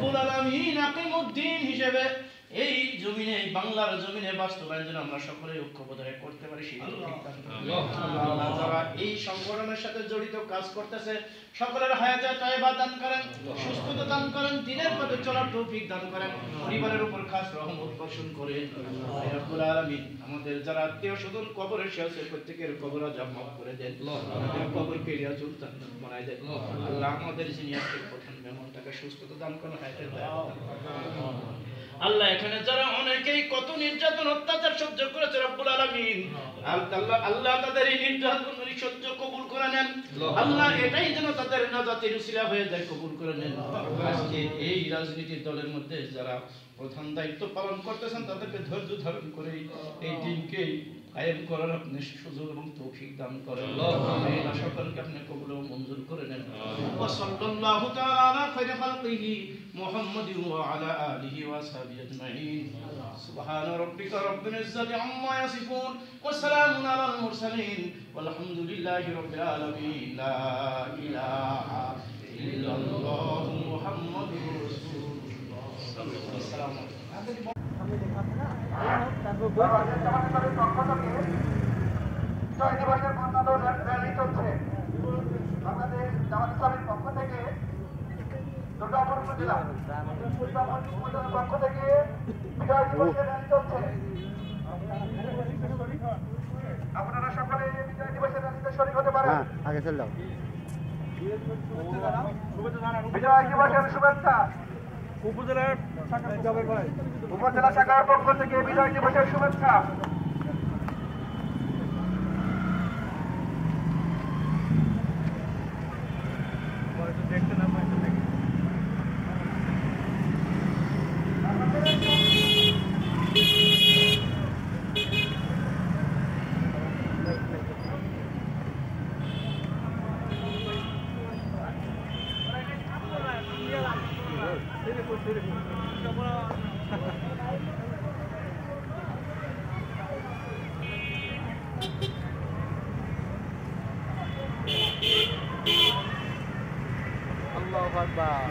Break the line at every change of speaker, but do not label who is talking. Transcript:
রব্বুল আলামিন আকিমুদ্দিন হিসেবে এই জমিনে, এই বাংলার জমিনে বাস্তবায়ন যেন আমরা সকলে ঐক্যবদ্ধ হয়ে করতে পারি সেই তৌফিক দান করুন। আল্লাহ যারা এই সংগঠনের সাথে জড়িত কাজ করতেছে সকলের হায়াতে তয়বা দান করেন, সুস্থতা দান করেন, দিনের পথে চলার তৌফিক দান করেন, পরিবারের উপর খাস রহমত বর্ষণ করেন। হে রব্বুল আলামিন আমাদের যারা আত্মীয় স্বজন কবরে আছে প্রত্যেকের কবর আযাব মাফ করে দেন, আমাদের কবরকে রিয়াজুল জান্নাত বানায় দেন। আল্লাহ আমাদের যিনি আজকে প্রধান মেহমান তাকে সুস্থতা দান করেন, হায়াতে তয়বা দান করেন। আল্লাহ এখানে যারা অনেকেই কত নির্যাতন অত্যাচার সহ্য করেছে রব্বুল আলামিন, আল্লাহ তাদের এই নির্যাতন সহ্য কবুল করে নেন। আল্লাহ এটাই যেন তাদের নাজাতের উসিলা হয়ে যায়, কবুল করে নেন। আজকে এই রাজনীতির দলের মধ্যে যারা প্রধান দায়িত্ব পালন করতেছেন তাদেরকে ধৈর্য ধারণ করে এই দিনকে কায়েম করার আপনি সুযোগ এবং তৌফিক দান করেন। আমিন। সকলকে আপনি কবুল ও মঞ্জুর করে নেন। ওয়া সাল্লাল্লাহু তাআলা আলা খায়রি খালকিহি মুহাম্মাদিন ওয়া আলা আলিহি ওয়া সাহবিহি আজমাইন। সুবহান রাব্বিকা রাব্বিল ইজ্জাতি আম্মা ইয়াসিফুন ওয়া সালামুন আলাল মুরসালিন ওয়ালহামদুলিল্লাহি রাব্বিল আলামিন। লা ইলাহা ইল্লাল্লাহু মুহাম্মাদুর রাসূলুল্লাহ। আসসালামু আলাইকুম।
বাংলাদেশ জামাত ইসলামের পক্ষ থেকে দুর্গাপুর উপজেলা পক্ষ থেকে বিজয় দিবসের র্যালি চলছে। আপনারা সকলে বিজয় দিবসের র্যালিতে শরীক হতে পারেন।
আগে চল যাও।
বিজয় দিবসের শুভেচ্ছা উপজেলা শাখার পক্ষ থেকে বিজয় দিবসের শুভেচ্ছা।
আল্লাহু আকবার।